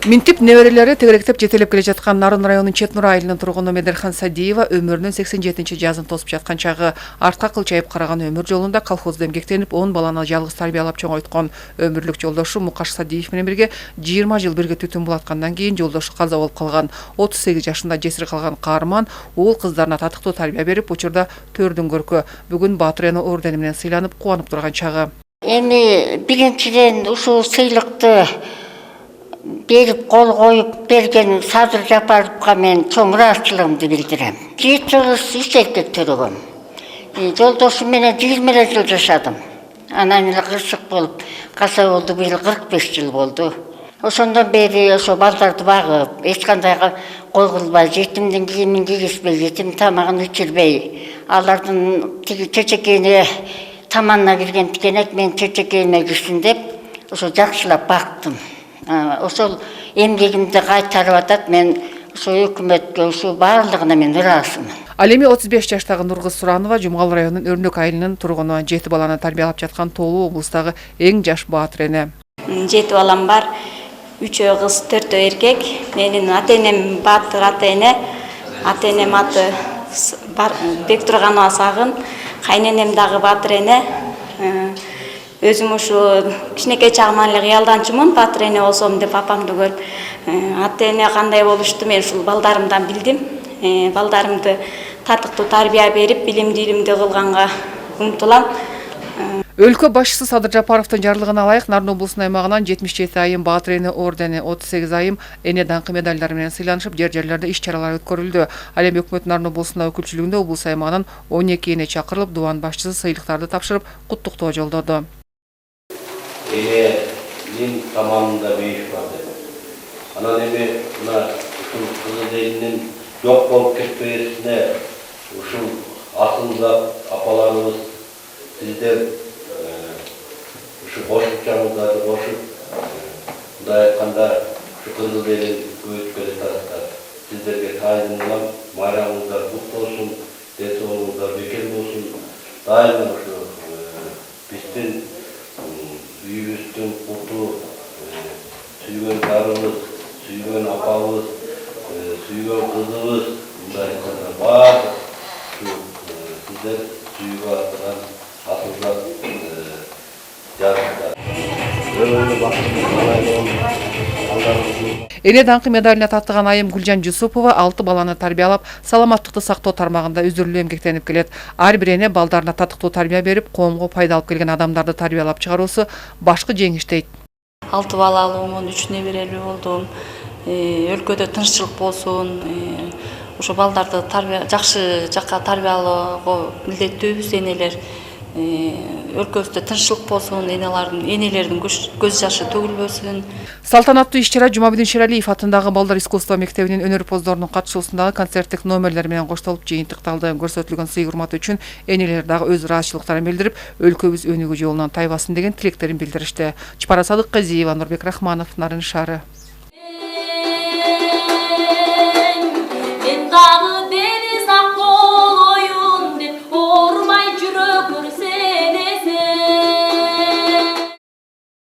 Минтип неберелери тегеректеп жетелеп келе жаткан Нарын районунун Четнур айылынын тургуну Медерхан Садиева өмүрүнүн 87 жазын тосуп жаткан чагы артка кылчайып караган өмүр жолунда колхоздо эмгектенип 10 баланы жалгыз тарбиялап чоңойткон өмүрлүк жолдошу Мукаш Садиев менен бирге 20 жыл бирге түтүн булаткандан кийин жолдошу каза болуп калган. 38 жашында жесир калган каарман уул кыздарына татыктуу тарбия берип, учурда төрдүн көркү бүгүн Батыр эне ордени менен сыйланып кубанып турган чагы. Эми биринчиден ушул сыйлыкты берип кол коюп берген Садыр Жапаровго мен чоң ыраазычылыгымды билдирем. 7 жыл иш эркек төрөгөм. Жолдошум менен 20 жыл жашадым. Анан эле кырсык болуп, каза болду, быйыл 45 жыл болду. Ошондон бери ошо балдарды багып, эч кандай кол кылбай, жетимдин кийимин кийгизбей, жетим тамагын ичирбей, алардын тиги чечекейине таманына кирген тикенек мен чечекейиме кирсин деп, ошо жакшылап бактым. Ошол эмгегимди кайтарып атат. Мен ошо өкмөткө, ошо баардыгына мен ыраазымын. Ал эми 35 жаштагы Нургыз Суранова Жумгал районунун Өрнөк айылынын тургуну, 7 баланы тарбиялап жаткан Тоолуу облустагы эң жаш Батыр эне. 7 балам бар. 3 кыз, 4 эркек. Менин ата-энем Батыр ата-эне. Ата-энем аты Бектурганова Сагын. Кайненем дагы Батыр эне. Өзүм ушу кичинекей чагымдан эле кыялданчумун, Батыр эне болсом деп апамды көрүп, ата-эне кандай болушту мен ушул балдарымдан билдим. Балдарымды татыктуу тарбия берип, билимдүү кылганга умтулам. Өлкө башчысы Садыр Жапаровдун жарлыгына ылайык Нарын облусунун аймагынан 77 айым Батыр эне ордени, 38 айым эне даңкы медалдары менен сыйланышып, жер-жерлерде иш-чаралар өткөрүлдү. Ал эми өкмөт Нарын облусунун өкүлчүлүгүндө облус аймагынан 12 эне чакырылып, дубан башчысы сыйлыктарды тапшырып, куттуктоо жолдоду. Эненин тамамында бейиш бар деп. Анан эми мына ушул кызыл элинин жок болуп кетпесине ушул асылзат апаларыбыз сиздер ушу кошумчаңыздарды кошуп, мындай айтканда ушу кызыл элин көбөйтүп келе жатасыздар. Сиздерге тайынылам, майрамыңыздар кут болсун, денсаулыгыңыздар бекем болсун. Дайыма ушу биздин үйүбүздүн куту, сүйгөн карыбыз, сүйгөн апабыз, сүйгөн кызыбыз, мындай айтканда бар сиздер сүйгө аттырган асылзат жарыктар. Эне даңкы медалине таттыган айым Гүлжан Жусупова 6 баланы тарбиялап, саламаттыкты сактоо тармагында үзүрлүү эмгектенип келет. Ар бир эне балдарына татыктуу тарбия берип, коомго пайда алып келген адамдарды тарбиялап чыгаруусу башкы жеңиш дейт. 6 бала алуумун, 3 неберелүү болдум. Өлкөдө тынччылык болсун, ошо балдарды жакшы жакка тарбиялоого милдеттүүбүз энелер. Өлкөбүздө тынччылык болсун, энелердин көз жашы төгүлбөсүн. Салтанаттуу иш-чара Жумабидин Шералиев атындагы Балдар искусство мектебинин өнөрпоздорунун катышуусундагы концерттик номерлер менен коштолуп жыйынтыкталды. Көрсөтүлгөн сый-урмат үчүн энелер дагы өз ыраазычылыктарын билдирип, өлкөбүз өнүгүү жолунан тайбасын деген тилектерин билдиришти. Чапара Садыкказиева, Нурбек Рахманов, Нарын шаары.